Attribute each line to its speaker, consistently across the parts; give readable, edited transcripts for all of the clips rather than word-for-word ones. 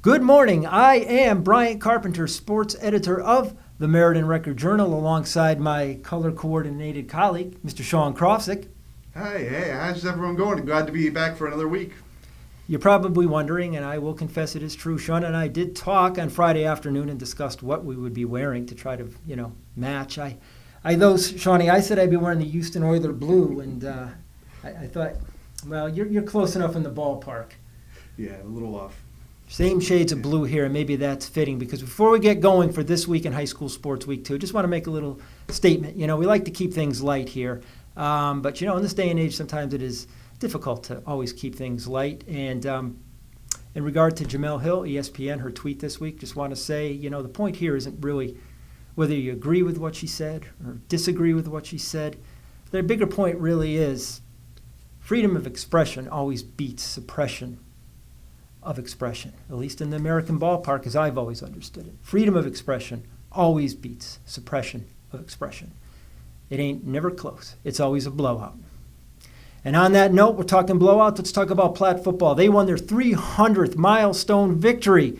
Speaker 1: Good morning. I am Bryant Carpenter, sports editor of the Meriden Record-Journal, alongside my color-coordinated colleague, Mr. Sean Krofssik.
Speaker 2: Hey, how's everyone going? Glad to be back for another week.
Speaker 1: You're probably wondering, and I will confess it is true, Sean and I did talk on Friday afternoon and discussed what we would be wearing to try to, match. Shawnee, I said I'd be wearing the Houston Oilers blue, and I thought, well, you're close enough in the ballpark.
Speaker 2: Yeah, a little off.
Speaker 1: Same shades of blue here, and maybe that's fitting, because before we get going for this week in high school sports week 2, just want to make a little statement. We like to keep things light here, but in this day and age, sometimes it is difficult to always keep things light. And in regard to Jamel Hill, ESPN, her tweet this week, just want to say, the point here isn't really whether you agree with what she said or disagree with what she said. The bigger point really is freedom of expression always beats suppression of expression, at least in the American ballpark, as I've always understood it. Freedom of expression always beats suppression of expression. It ain't never close. It's always a blowout. And on that note, we're talking blowouts. Let's talk about Platte football. They won their 300th milestone victory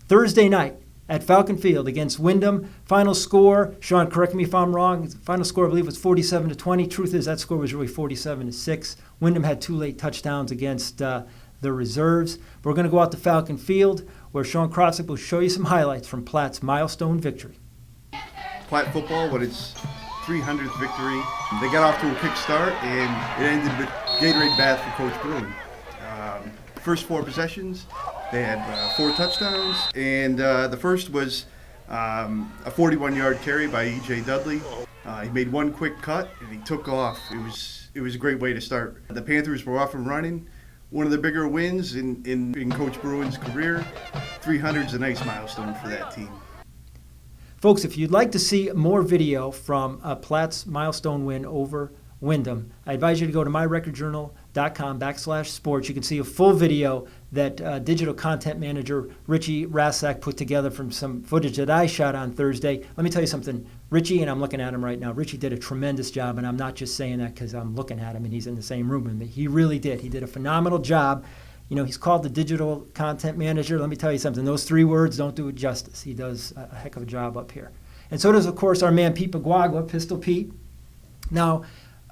Speaker 1: Thursday night at Falcon Field against Windham. Final score, Sean, correct me if I'm wrong, final score I believe was 47-20. Truth is that score was really 47-6. Windham had 2 late touchdowns against the reserves. We're going to go out to Falcon Field, where Sean Krofssik will show you some highlights from Platte's milestone victory.
Speaker 2: Platte football, but it's 300th victory. They got off to a quick start, and it ended with Gatorade bath for Coach Bruin. First 4 possessions, they had 4 touchdowns, and the first was a 41-yard carry by E.J. Dudley. He made 1 quick cut, and he took off. It was a great way to start. The Panthers were off and running. One of the bigger wins in Coach Bruin's career. 300's a nice milestone for that team.
Speaker 1: Folks, if you'd like to see more video from Platte's milestone win over Windham, I advise you to go to myrecordjournal.com/sports. You can see a full video that digital content manager Richie Rassak put together from some footage that I shot on Thursday. Let me tell you something, Richie, and I'm looking at him right now, Richie did a tremendous job, and I'm not just saying that because I'm looking at him and he's in the same room with me. He really did. He did a phenomenal job. He's called the digital content manager. Let me tell you something, those 3 words don't do it justice. He does a heck of a job up here. And so does, of course, our man Pete Paguagua, Pistol Pete. Now,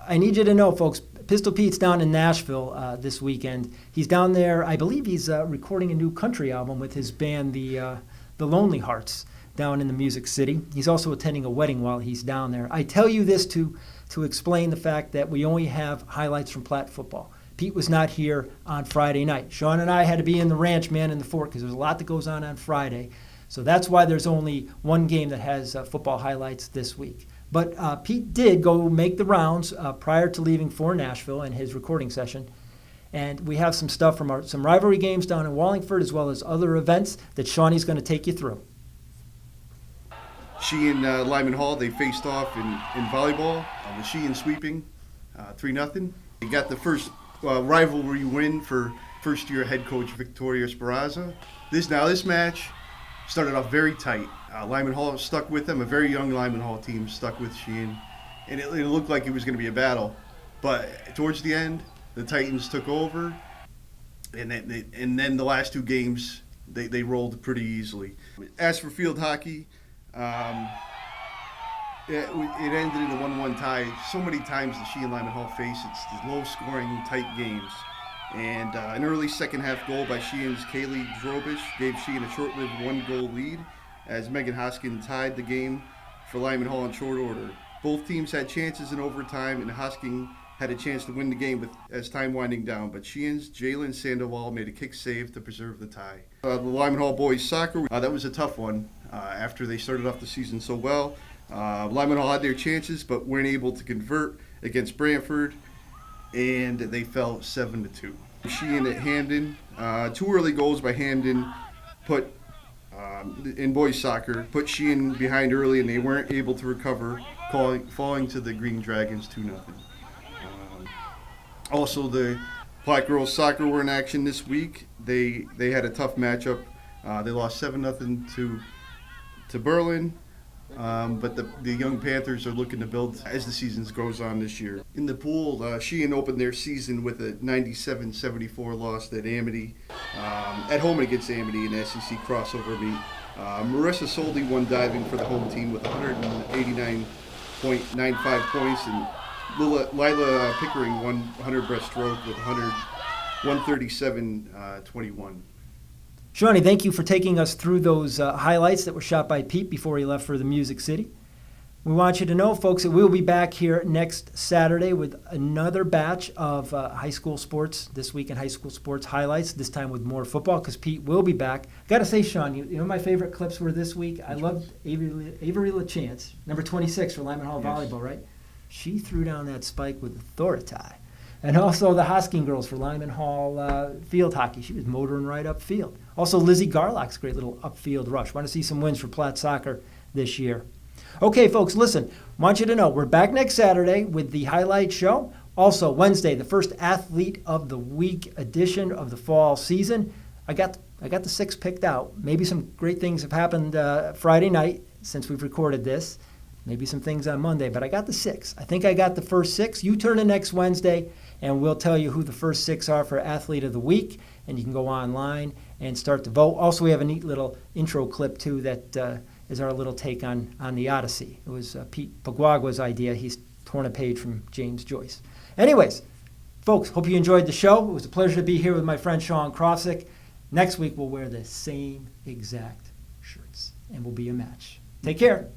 Speaker 1: I need you to know, folks, Pistol Pete's down in Nashville this weekend. He's down there, I believe he's recording a new country album with his band, the Lonely Hearts, down in the Music City. He's also attending a wedding while he's down there. I tell you this to explain the fact that we only have highlights from Platte football. Pete was not here on Friday night. Sean and I had to be in the ranch, man, in the fort, because there's a lot that goes on Friday. So that's why there's only 1 game that has football highlights this week. But Pete did go make the rounds prior to leaving for Nashville in his recording session. And we have some stuff from some rivalry games down in Wallingford, as well as other events that Shawnee's going to take you through.
Speaker 2: She and Lyman Hall, they faced off in volleyball. With Sheehan sweeping 3-0. They got the first rivalry win for first-year head coach Victoria Speranza. This match started off very tight. Lyman Hall stuck with them. A very young Lyman Hall team stuck with Sheehan, and it looked like it was going to be a battle. But towards the end, the Titans took over, and then the last 2 games they rolled pretty easily. As for field hockey, it ended in a 1-1 tie. So many times the Sheehan Lyman Hall face, it's these low-scoring, tight games. And an early second-half goal by Sheehan's Kaylee Drobish gave Sheehan a short-lived 1-goal lead, as Megan Hoskin tied the game for Lyman Hall in short order. Both teams had chances in overtime, and Hoskin had a chance to win the game as time winding down, but Sheehan's Jalen Sandoval made a kick save to preserve the tie. The Lyman Hall boys soccer, that was a tough one after they started off the season so well. Lyman Hall had their chances, but weren't able to convert against Brantford, and they fell 7-2. Sheehan at Hamden, 2 early goals by Hamden put in boys soccer, put Sheehan behind early, and they weren't able to recover, falling to the Green Dragons 2-0. Also, the Platte girls soccer were in action this week. They had a tough matchup. They lost 7-0 to Berlin. But the young Panthers are looking to build as the season goes on this year. In the pool, Sheehan opened their season with a 97-74 loss at Amity, at home against Amity in the SEC crossover meet. Marissa Soldi won diving for the home team with 189.95 points, and Lila Pickering won 100 breaststroke with 137.21.
Speaker 1: Shawnee, thank you for taking us through those highlights that were shot by Pete before he left for the Music City. We want you to know, folks, that we'll be back here next Saturday with another batch of high school sports, This Week in High School Sports highlights, this time with more football, because Pete will be back. Got to say, Sean, you know my favorite clips were this week? I loved Avery LaChance, number 26 for Lyman Hall Volleyball, right? She threw down that spike with authority. And also the Hosking girls for Lyman Hall field hockey. She was motoring right upfield. Also Lizzie Garlock's great little upfield rush. Want to see some wins for Platt Soccer this year. Okay, folks, listen. Want you to know we're back next Saturday with the highlight show. Also Wednesday, the first Athlete of the Week edition of the fall season. I got the 6 picked out. Maybe some great things have happened Friday night since we've recorded this. Maybe some things on Monday, but I got the 6. I think I got the first 6. You turn in next Wednesday, and we'll tell you who the first 6 are for Athlete of the Week, and you can go online and start to vote. Also, we have a neat little intro clip, too, that is our little take on the Odyssey. It was Pete Paguagua's idea. He's torn a page from James Joyce. Anyways, folks, hope you enjoyed the show. It was a pleasure to be here with my friend Sean Krofssik. Next week, we'll wear the same exact shirts, and we'll be a match. Take care.